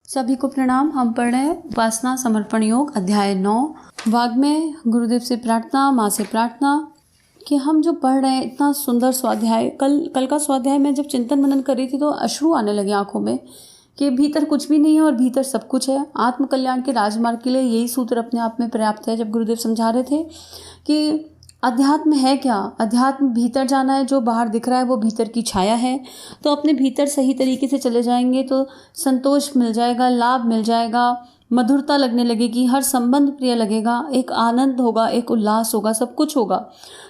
सभी को प्रणाम। हम पढ़ रहे हैं उपासना समर्पण योग अध्याय 9। वाग्मय गुरुदेव से प्रार्थना, माँ से प्रार्थना कि हम जो पढ़ रहे हैं इतना सुंदर स्वाध्याय। कल का स्वाध्याय में जब चिंतन मनन कर रही थी तो अश्रु आने लगे आंखों में कि भीतर कुछ भी नहीं है और भीतर सब कुछ है। आत्म कल्याण के राजमार्ग के लिए यही सूत्र अपने आप में पर्याप्त है। जब गुरुदेव समझा रहे थे कि अध्यात्म है क्या, अध्यात्म भीतर जाना है, जो बाहर दिख रहा है वो भीतर की छाया है। तो अपने भीतर सही तरीके से चले जाएंगे तो संतोष मिल जाएगा, लाभ मिल जाएगा, मधुरता लगने लगेगी, हर संबंध प्रिय लगेगा, एक आनंद होगा, एक उल्लास होगा, सब कुछ होगा।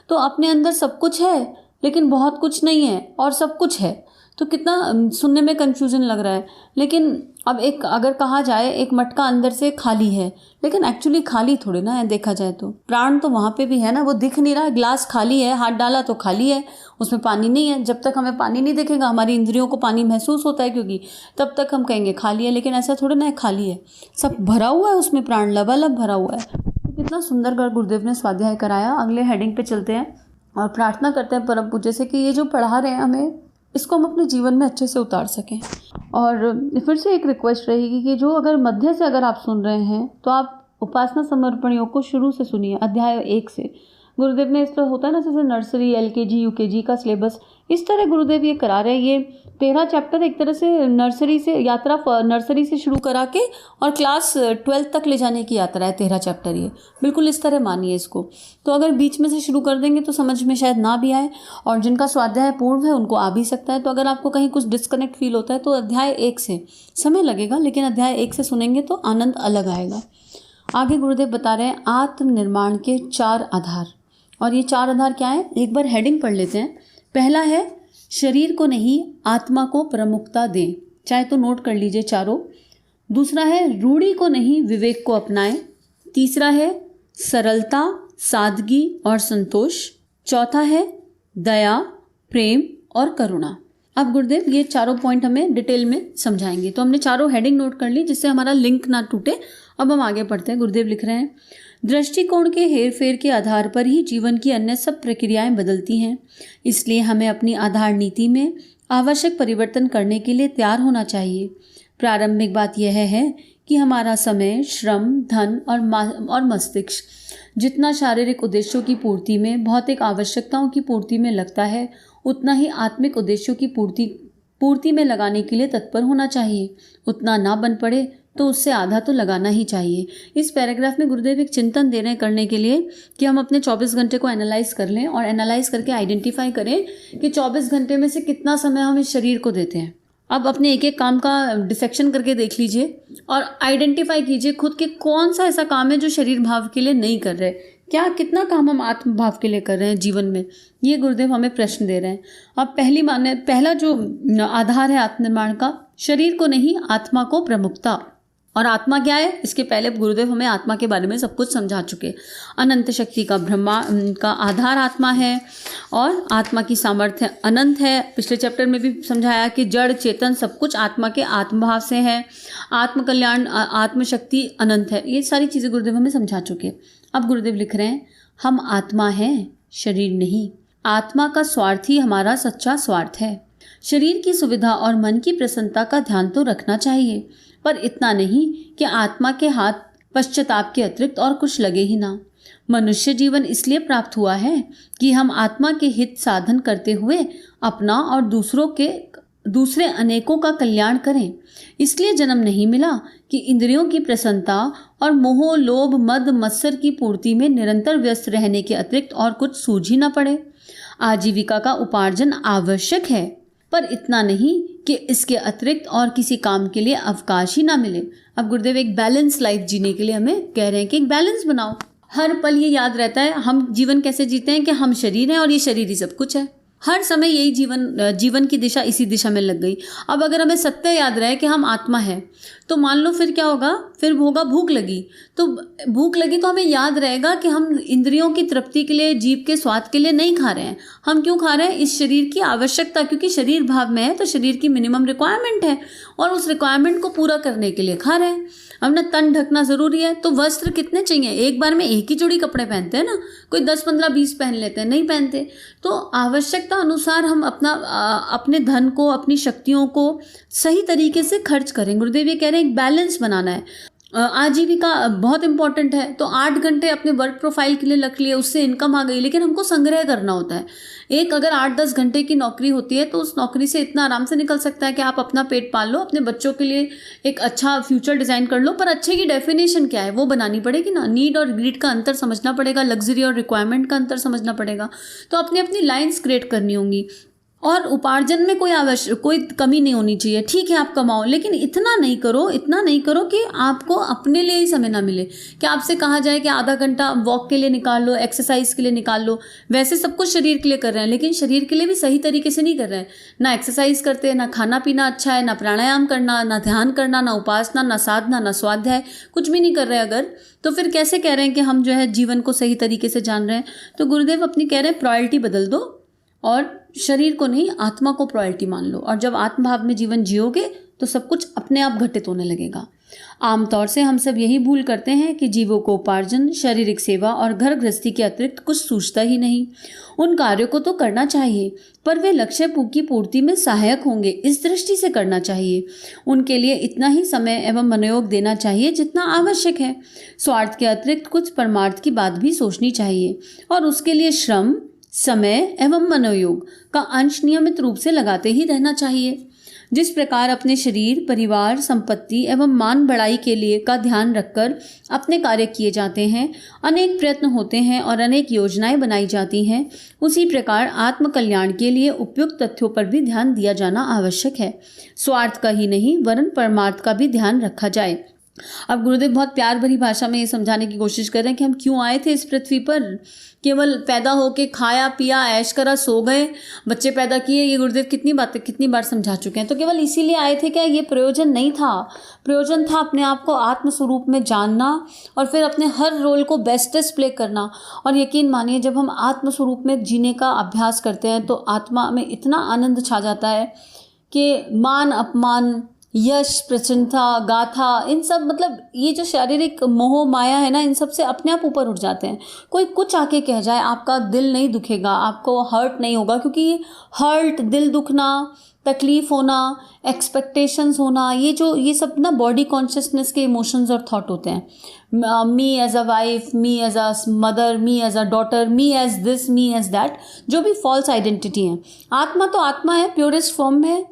तो अपने अंदर सब कुछ है लेकिन बहुत कुछ नहीं है और सब कुछ है, तो कितना सुनने में कन्फ्यूजन लग रहा है। लेकिन अब एक अगर कहा जाए एक मटका अंदर से खाली है, लेकिन एक्चुअली खाली थोड़ी ना है। देखा जाए तो प्राण तो वहाँ पे भी है ना, वो दिख नहीं रहा है। ग्लास खाली है, हाथ डाला तो खाली है, उसमें पानी नहीं है। जब तक हमें पानी नहीं दिखेगा, हमारी इंद्रियों को पानी महसूस होता है क्योंकि, तब तक हम कहेंगे खाली है। लेकिन ऐसा थोड़ा ना है खाली है, सब भरा हुआ है, उसमें प्राण लबालब भरा हुआ है। तो कितना सुंदर गुरुदेव ने स्वाध्याय कराया। अगले हेडिंग पे चलते हैं और प्रार्थना करते हैं परम पूज्य से कि ये जो पढ़ा रहे हैं हमें, इसको हम अपने जीवन में अच्छे से उतार सकें। और फिर से एक रिक्वेस्ट रहेगी कि जो अगर मध्य से अगर आप सुन रहे हैं तो आप उपासना समर्पण योग को शुरू से सुनिए, अध्याय 1 से। गुरुदेव ने इस तरह होता है ना, जैसे नर्सरी, LKG UKG का सिलेबस, इस तरह गुरुदेव ये करा रहे हैं। ये 13 चैप्टर एक तरह से नर्सरी से यात्रा, नर्सरी से शुरू करा के और क्लास 12 तक ले जाने की यात्रा है 13 चैप्टर। ये बिल्कुल इस तरह मानिए इसको। तो अगर बीच में से शुरू कर देंगे तो समझ में शायद ना भी आए, और जिनका स्वाध्याय पूर्ण है उनको आ भी सकता है। तो अगर आपको कहीं कुछ डिस्कनेक्ट फील होता है तो अध्याय 1 से समय लगेगा, लेकिन अध्याय 1 से सुनेंगे तो आनंद अलग आएगा। आगे गुरुदेव बता रहे हैं आत्मनिर्माण के 4 आधार। और ये 4 आधार क्या है, एक बार हेडिंग पढ़ लेते हैं। पहला है शरीर को नहीं आत्मा को प्रमुखता दें, चाहे तो नोट कर लीजिए चारों। दूसरा है रूढ़ी को नहीं विवेक को अपनाएं। तीसरा है सरलता, सादगी और संतोष। चौथा है दया, प्रेम और करुणा। अब गुरुदेव ये चारों पॉइंट हमें डिटेल में समझाएंगे। तो हमने चारों हेडिंग नोट कर ली जिससे हमारा लिंक ना टूटे। अब हम आगे पढ़ते हैं। गुरुदेव लिख रहे हैं, दृष्टिकोण के हेरफेर के आधार पर ही जीवन की अन्य सब प्रक्रियाएं बदलती हैं। इसलिए हमें अपनी आधार नीति में आवश्यक परिवर्तन करने के लिए तैयार होना चाहिए। प्रारंभिक बात यह है कि हमारा समय, श्रम, धन और मस्तिष्क जितना शारीरिक उद्देश्यों की पूर्ति में, भौतिक आवश्यकताओं की पूर्ति में लगता है, उतना ही आत्मिक उद्देश्यों की पूर्ति में लगाने के लिए तत्पर होना चाहिए। उतना ना बन पड़े तो उससे आधा तो लगाना ही चाहिए। इस पैराग्राफ में गुरुदेव एक चिंतन दे रहे हैं करने के लिए कि हम अपने 24 घंटे को एनालाइज कर लें और एनालाइज करके आइडेंटिफाई करें कि 24 घंटे में से कितना समय हम इस शरीर को देते हैं। अब अपने एक एक काम का डिसेक्शन करके देख लीजिए और आइडेंटिफाई कीजिए खुद के कौन सा ऐसा काम है जो शरीर भाव के लिए नहीं कर रहे, क्या कितना काम हम आत्म भाव के लिए कर रहे हैं जीवन में। ये गुरुदेव हमें प्रश्न दे रहे हैं। अब पहला जो आधार है आत्मनिर्माण का, शरीर को नहीं आत्मा को प्रमुखता। और आत्मा क्या है, इसके पहले गुरुदेव हमें आत्मा के बारे में सब कुछ समझा चुके। अनंत शक्ति का ब्रह्मा का आधार आत्मा है और आत्मा की सामर्थ्य अनंत है। पिछले चैप्टर में भी समझाया कि जड़ चेतन सब कुछ आत्मा के आत्मभाव से है। आत्म कल्याण, आत्मशक्ति अनंत है। ये सारी चीज़ें गुरुदेव हमें समझा चुके। अब गुरुदेव लिख रहे हैं, हम आत्मा हैं, शरीर नहीं। आत्मा का स्वार्थ ही हमारा सच्चा स्वार्थ है। शरीर की सुविधा और मन की प्रसन्नता का ध्यान तो रखना चाहिए, पर इतना नहीं कि आत्मा के हाथ पश्चाताप के अतिरिक्त और कुछ लगे ही ना। मनुष्य जीवन इसलिए प्राप्त हुआ है कि हम आत्मा के हित साधन करते हुए अपना और दूसरे अनेकों का कल्याण करें। इसलिए जन्म नहीं मिला कि इंद्रियों की प्रसन्नता और मोह, लोभ, मद, मत्सर की पूर्ति में निरंतर व्यस्त रहने के अतिरिक्त और कुछ सूझ ही न पड़े। आजीविका का उपार्जन आवश्यक है, पर इतना नहीं कि इसके अतिरिक्त और किसी काम के लिए अवकाश ही ना मिले। अब गुरुदेव एक बैलेंस लाइफ जीने के लिए हमें कह रहे हैं कि एक बैलेंस बनाओ। हर पल ये याद रहता है हम जीवन कैसे जीते हैं कि हम शरीर हैं और ये शरीर ही सब कुछ है। हर समय यही जीवन की दिशा इसी दिशा में लग गई। अब अगर हमें सत्य याद रहे कि हम आत्मा है, तो मान लो फिर क्या होगा, फिर होगा भूख लगी, तो भूख लगी तो हमें याद रहेगा कि हम इंद्रियों की तृप्ति के लिए, जीभ के स्वाद के लिए नहीं खा रहे हैं। हम क्यों खा रहे हैं? इस शरीर की आवश्यकता, क्योंकि शरीर भाव में है तो शरीर की मिनिमम रिक्वायरमेंट है और उस रिक्वायरमेंट को पूरा करने के लिए खा रहे हैं। अपना तन ढकना ज़रूरी है, तो वस्त्र कितने चाहिए? एक बार में एक ही जोड़ी कपड़े पहनते हैं ना, कोई 10 15 20 पहन लेते हैं, नहीं पहनते। तो आवश्यकता अनुसार हम अपने धन को, अपनी शक्तियों को सही तरीके से खर्च करें। गुरुदेव ये कह रहे हैं एक बैलेंस बनाना है। आजीविका बहुत इंपॉर्टेंट है, तो 8 घंटे अपने वर्क प्रोफाइल के लिए रख लिए, उससे इनकम आ गई, लेकिन हमको संग्रह करना होता है। एक अगर 8-10 घंटे की नौकरी होती है तो उस नौकरी से इतना आराम से निकल सकता है कि आप अपना पेट पाल लो, अपने बच्चों के लिए एक अच्छा फ्यूचर डिज़ाइन कर लो। पर अच्छे की डेफिनेशन क्या है वो बनानी पड़ेगी ना। नीड और ग्रीड का अंतर समझना पड़ेगा, लग्जरी और रिक्वायरमेंट का अंतर समझना पड़ेगा। तो अपनी अपनी लाइन्स क्रिएट करनी होंगी। और उपार्जन में कोई कमी नहीं होनी चाहिए। ठीक है आप कमाओ, लेकिन इतना नहीं करो कि आपको अपने लिए ही समय ना मिले, कि आपसे कहा जाए कि आधा घंटा वॉक के लिए निकाल लो, एक्सरसाइज के लिए निकाल लो। वैसे सब कुछ शरीर के लिए कर रहे हैं, लेकिन शरीर के लिए भी सही तरीके से नहीं कर रहे हैं। ना एक्सरसाइज करते हैं, ना खाना पीना अच्छा है, ना प्राणायाम करना, ना ध्यान करना, ना उपासना, ना साधना, ना स्वाध्याय, कुछ भी नहीं कर रहे अगर, तो फिर कैसे कह रहे हैं कि हम जो है जीवन को सही तरीके से जान रहे हैं? तो गुरुदेव अपनी कह रहे हैं प्रायोरिटी बदल दो और शरीर को नहीं, आत्मा को प्रायोरिटी मान लो। और जब आत्मभाव में जीवन जियोगे तो सब कुछ अपने आप घटित होने लगेगा। आमतौर से हम सब यही भूल करते हैं कि जीवों को उपार्जन, शारीरिक सेवा और घर गृहस्थी के अतिरिक्त कुछ सूझता ही नहीं। उन कार्यों को तो करना चाहिए, पर वे लक्ष्य की पूर्ति में सहायक होंगे, इस दृष्टि से करना चाहिए। उनके लिए इतना ही समय एवं मनोयोग देना चाहिए जितना आवश्यक है। स्वार्थ के अतिरिक्त कुछ परमार्थ की बात भी सोचनी चाहिए और उसके लिए श्रम, समय एवं मनोयोग का अंश नियमित रूप से लगाते ही रहना चाहिए। जिस प्रकार अपने शरीर, परिवार, संपत्ति एवं मान बढ़ाई के लिए का ध्यान रखकर अपने कार्य किए जाते हैं, अनेक प्रयत्न होते हैं और अनेक योजनाएं बनाई जाती हैं, उसी प्रकार आत्म कल्याण के लिए उपयुक्त तथ्यों पर भी ध्यान दिया जाना आवश्यक है। स्वार्थ का ही नहीं वरन परमार्थ का भी ध्यान रखा जाए। अब गुरुदेव बहुत प्यार भरी भाषा में ये समझाने की कोशिश कर रहे हैं कि हम क्यों आए थे इस पृथ्वी पर। केवल पैदा होके खाया पिया, ऐश करा, सो गए, बच्चे पैदा किए, ये गुरुदेव कितनी बार समझा चुके हैं। तो केवल इसीलिए आए थे क्या? ये प्रयोजन नहीं था। प्रयोजन था अपने आप को आत्म स्वरूप में जानना और फिर अपने हर रोल को बेस्टेस्ट प्ले करना। और यकीन मानिए जब हम आत्म स्वरूप में जीने का अभ्यास करते हैं तो आत्मा में इतना आनंद छा जाता है कि मान अपमान, यश, प्रसन्नता, गाथा, इन सब मतलब ये जो शारीरिक मोह माया है ना, इन सब से अपने आप ऊपर उठ जाते हैं। कोई कुछ आके कह जाए आपका दिल नहीं दुखेगा, आपको हर्ट नहीं होगा, क्योंकि ये हर्ट, दिल दुखना, तकलीफ होना, एक्सपेक्टेशंस होना, ये सब ना बॉडी कॉन्शियसनेस के इमोशंस और थॉट होते हैं। Me as a wife, me as a mother, me as a daughter, me as this, me as that, जो भी फॉल्स आइडेंटिटी है। आत्मा तो आत्मा है, प्योरेस्ट फॉर्म में,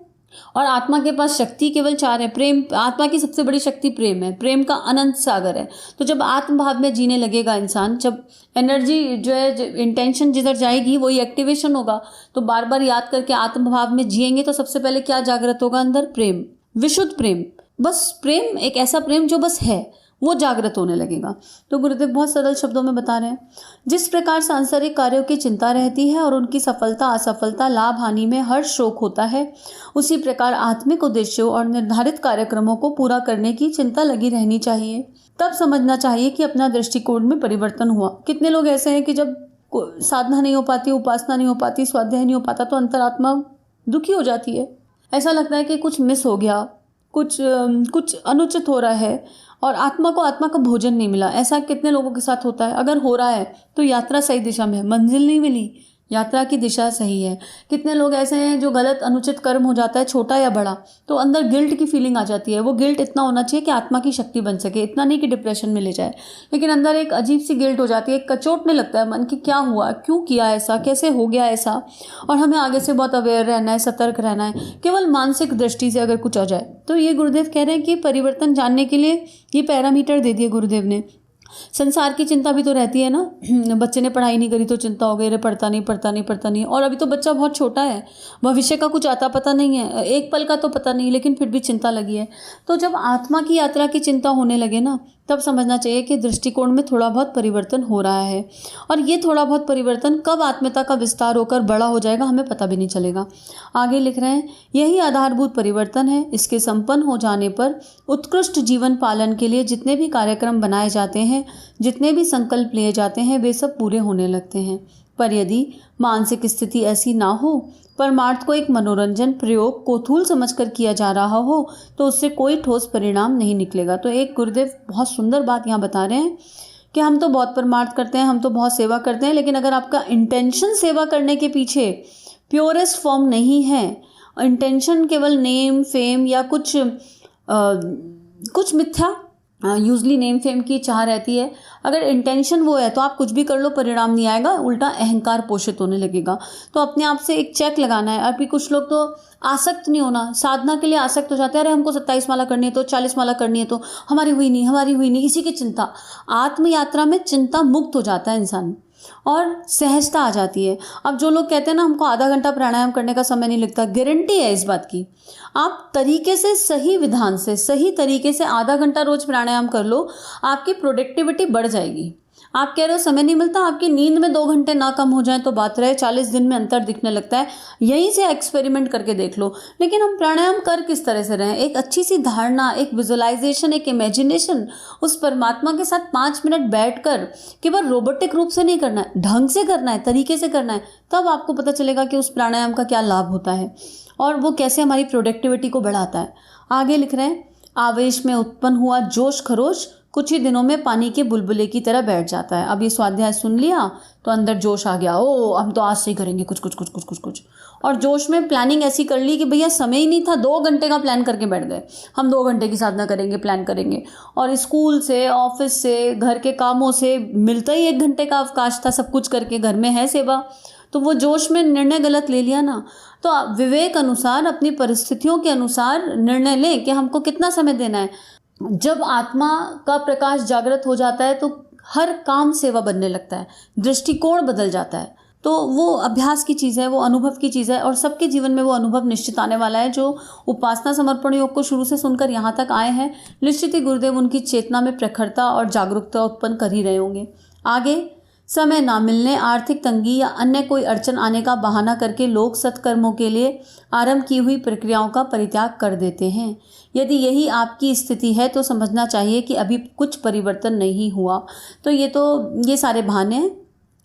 और आत्मा के पास शक्ति केवल 4 है। प्रेम, आत्मा की सबसे बड़ी शक्ति प्रेम है, प्रेम का अनंत सागर है। तो जब आत्मभाव में जीने लगेगा इंसान, जब एनर्जी जो है, इंटेंशन जिधर जाएगी वही एक्टिवेशन होगा। तो बार बार याद करके आत्मभाव में जिएंगे तो सबसे पहले क्या जागृत होगा अंदर? प्रेम, विशुद्ध प्रेम, बस प्रेम, एक ऐसा प्रेम जो बस है, वो जागृत होने लगेगा। तो गुरुदेव बहुत सरल शब्दों में बता रहे हैं, जिस प्रकार सांसारिक कार्यों की चिंता रहती है और उनकी सफलता असफलता, लाभ हानि में हर शोक होता है, उसी प्रकार आत्मिक उद्देश्यों और निर्धारित कार्यक्रमों को पूरा करने की चिंता लगी रहनी चाहिए। तब समझना चाहिए कि अपना दृष्टिकोण में परिवर्तन हुआ। कितने लोग ऐसे हैं कि जब साधना नहीं हो पाती, उपासना नहीं हो पाती, स्वाध्याय नहीं हो पाता तो अंतरात्मा दुखी हो जाती है। ऐसा लगता है कि कुछ मिस हो गया, कुछ अनुचित हो रहा है और आत्मा का भोजन नहीं मिला। ऐसा कितने लोगों के साथ होता है? अगर हो रहा है तो यात्रा सही दिशा में है, मंजिल नहीं मिली, यात्रा की दिशा सही है। कितने लोग ऐसे हैं जो गलत अनुचित कर्म हो जाता है, छोटा या बड़ा, तो अंदर गिल्ट की फीलिंग आ जाती है। वो गिल्ट इतना होना चाहिए कि आत्मा की शक्ति बन सके, इतना नहीं कि डिप्रेशन में ले जाए, लेकिन अंदर एक अजीब सी गिल्ट हो जाती है, कचोटने लगता है मन की, क्या हुआ, क्यों किया ऐसा, कैसे हो गया ऐसा। और हमें आगे से बहुत अवेयर रहना है, सतर्क रहना है। केवल मानसिक दृष्टि से अगर कुछ आ जाए तो ये गुरुदेव कह रहे हैं कि परिवर्तन जानने के लिए ये पैरामीटर दे दिए गुरुदेव ने। संसार की चिंता भी तो रहती है ना। बच्चे ने पढ़ाई नहीं करी तो चिंता हो गई, अरे पढ़ता नहीं। और अभी तो बच्चा बहुत छोटा है, भविष्य का कुछ आता पता नहीं है, एक पल का तो पता नहीं, लेकिन फिर भी चिंता लगी है। तो जब आत्मा की यात्रा की चिंता होने लगे ना, तब समझना चाहिए कि दृष्टिकोण में थोड़ा बहुत परिवर्तन हो रहा है। और ये थोड़ा बहुत परिवर्तन कब आत्मीयता का विस्तार होकर बड़ा हो जाएगा हमें पता भी नहीं चलेगा। आगे लिख रहे हैं, यही आधारभूत परिवर्तन है। इसके संपन्न हो जाने पर उत्कृष्ट जीवन पालन के लिए जितने भी कार्यक्रम बनाए जाते हैं, जितने भी संकल्प लिए जाते हैं, वे सब पूरे होने लगते हैं। पर यदि मानसिक स्थिति ऐसी ना हो, परमार्थ को एक मनोरंजन प्रयोग कोथूल समझकर किया जा रहा हो, तो उससे कोई ठोस परिणाम नहीं निकलेगा। तो एक गुरुदेव बहुत सुंदर बात यहाँ बता रहे हैं कि हम तो बहुत परमार्थ करते हैं, हम तो बहुत सेवा करते हैं, लेकिन अगर आपका इंटेंशन सेवा करने के पीछे प्योरेस्ट फॉर्म नहीं है, इंटेंशन केवल नेम फेम या कुछ मिथ्या यूजली नेम फेम की चाह रहती है, अगर इंटेंशन वो है तो आप कुछ भी कर लो परिणाम नहीं आएगा, उल्टा अहंकार पोषित होने लगेगा। तो अपने आप से एक चेक लगाना है। अभी कुछ लोग तो आसक्त नहीं होना, साधना के लिए आसक्त हो जाते हैं, अरे हमको 27 माला करनी है तो 40 माला करनी है तो हमारी हुई नहीं, इसी की चिंता। आत्म यात्रा में चिंता मुक्त हो जाता है इंसान और सहजता आ जाती है। अब जो लोग कहते हैं ना हमको आधा घंटा प्राणायाम करने का समय नहीं लगता, गारंटी है इस बात की, आप तरीके से सही विधान से सही तरीके से आधा घंटा रोज प्राणायाम कर लो, आपकी प्रोडक्टिविटी बढ़ जाएगी। आप कह रहे हो समय नहीं मिलता, आपकी नींद में 2 घंटे ना कम हो जाए तो बात रहे, 40 दिन में अंतर दिखने लगता है। यहीं से एक्सपेरिमेंट करके देख लो। लेकिन हम प्राणायाम कर किस तरह से रहे हैं, एक अच्छी सी धारणा, एक विजुअलाइजेशन, एक इमेजिनेशन, उस परमात्मा के साथ 5 मिनट बैठकर केवल रोबोटिक रूप से नहीं करना है, ढंग से करना है, तरीके से करना है, तब आपको पता चलेगा कि उस प्राणायाम का क्या लाभ होता है और वो कैसे हमारी प्रोडक्टिविटी को बढ़ाता है। आगे लिख रहे हैं, आवेश में उत्पन्न हुआ जोश खरोश कुछ ही दिनों में पानी के बुलबुले की तरह बैठ जाता है। अब ये स्वाध्याय सुन लिया तो अंदर जोश आ गया, ओ हम तो आज से ही करेंगे कुछ, और जोश में प्लानिंग ऐसी कर ली कि भैया समय ही नहीं था, 2 घंटे का प्लान करके बैठ गए, हम 2 घंटे की साधना करेंगे, प्लान करेंगे। और स्कूल से, ऑफिस से, घर के कामों से मिलता ही 1 घंटे का अवकाश था, सब कुछ करके घर में है सेवा, तो वो जोश में निर्णय गलत ले लिया ना। तो विवेक अनुसार, अपनी परिस्थितियों के अनुसार निर्णय लें कि हमको कितना समय देना है। जब आत्मा का प्रकाश जागृत हो जाता है तो हर काम सेवा बनने लगता है, दृष्टिकोण बदल जाता है। तो वो अभ्यास की चीज़ है, वो अनुभव की चीज़ है, और सबके जीवन में वो अनुभव निश्चित आने वाला है। जो उपासना समर्पण योग को शुरू से सुनकर यहाँ तक आए हैं, निश्चित ही गुरुदेव उनकी चेतना में प्रखरता और जागरूकता उत्पन्न कर ही रहे होंगे। आगे, समय ना मिलने, आर्थिक तंगी या अन्य कोई अड़चन आने का बहाना करके लोग सत्कर्मों के लिए आरंभ की हुई प्रक्रियाओं का परित्याग कर देते हैं। यदि यही आपकी स्थिति है तो समझना चाहिए कि अभी कुछ परिवर्तन नहीं हुआ। तो ये सारे बहाने हैं,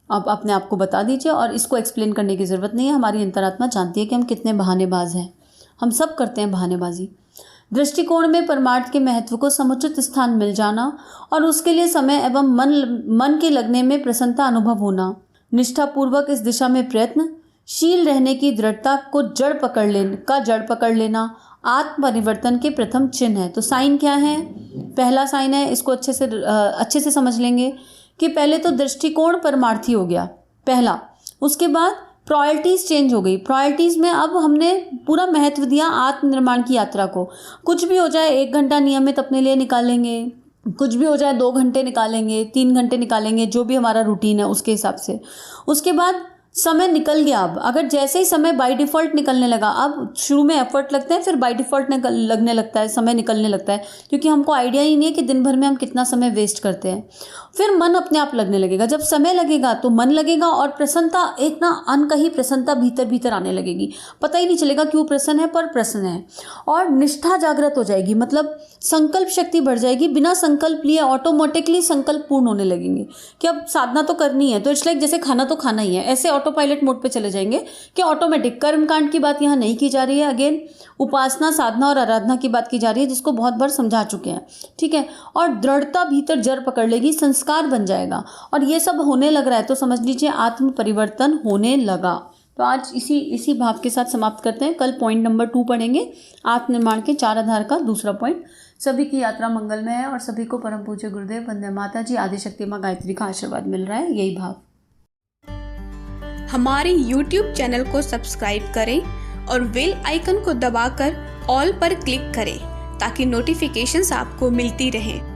आप अपने आप को बता दीजिए और इसको एक्सप्लेन करने की ज़रूरत नहीं है। हमारी अंतरात्मा जानती है कि हम कितने बहानेबाज हैं, हम सब करते हैं बहानेबाजी। दृष्टिकोण में परमार्थ के महत्व को समुचित स्थान मिल जाना और उसके लिए समय एवं मन के लगने में प्रसन्नता अनुभव होना, निष्ठापूर्वक इस दिशा में प्रयत्नशील रहने की दृढ़ता को जड़ पकड़ लेना आत्म परिवर्तन के प्रथम चिन्ह है। तो साइन क्या है? पहला साइन है, इसको अच्छे से समझ लेंगे कि पहले तो दृष्टिकोण परमार्थी हो गया पहला, उसके बाद प्रायोरिटीज़ चेंज हो गई। प्रायोरिटीज़ में अब हमने पूरा महत्व दिया आत्मनिर्माण की यात्रा को। कुछ भी हो जाए 1 घंटा नियमित अपने लिए निकालेंगे, कुछ भी हो जाए 2 घंटे निकालेंगे, 3 घंटे निकालेंगे, जो भी हमारा रूटीन है उसके हिसाब से। उसके बाद समय निकल गया। अब अगर जैसे ही समय बाय डिफ़ॉल्ट निकलने लगा, अब शुरू में एफर्ट लगते हैं, फिर बाय डिफ़ॉल्ट लगने लगता है, समय निकलने लगता है, क्योंकि हमको आइडिया ही नहीं है कि दिन भर में हम कितना समय वेस्ट करते हैं। फिर मन अपने आप लगने लगेगा। जब समय लगेगा तो मन लगेगा और प्रसन्नता, एक ना अनकही प्रसन्नता भीतर भीतर आने लगेगी। पता ही नहीं चलेगा क्यों प्रसन्न है, पर प्रसन्न है। और निष्ठा जागृत हो जाएगी, मतलब संकल्प शक्ति बढ़ जाएगी। बिना संकल्प लिए ऑटोमेटिकली संकल्प पूर्ण होने लगेंगे कि अब साधना तो करनी है, तो इट्स लाइक जैसे खाना तो खाना ही है, ऐसे ऑटो पायलट मोड पे चले जाएंगे कि ऑटोमेटिक। कर्मकांड की बात यहाँ नहीं की जा रही है, अगेन उपासना, साधना और आराधना की बात की जा रही है, जिसको बहुत बार समझा चुके हैं, ठीक है। और दृढ़ता भीतर जड़ पकड़ लेगी, संस्कार बन जाएगा, और ये सब होने लग रहा है तो समझ लीजिए आत्म परिवर्तन होने लगा। तो आज इसी भाव के साथ समाप्त करते हैं। कल पॉइंट नंबर 2 पढ़ेंगे, आत्मनिर्माण के 4 आधार का दूसरा पॉइंट। सभी की यात्रा मंगलमय है और सभी को परम पूज्य गुरुदेव वंदे माता जी आदिशक्ति माँ गायत्री का आशीर्वाद मिल रहा है, यही भाव। हमारे YouTube चैनल को सब्सक्राइब करें और बेल आइकन को दबाकर ऑल पर क्लिक करें ताकि नोटिफिकेशंस आपको मिलती रहें।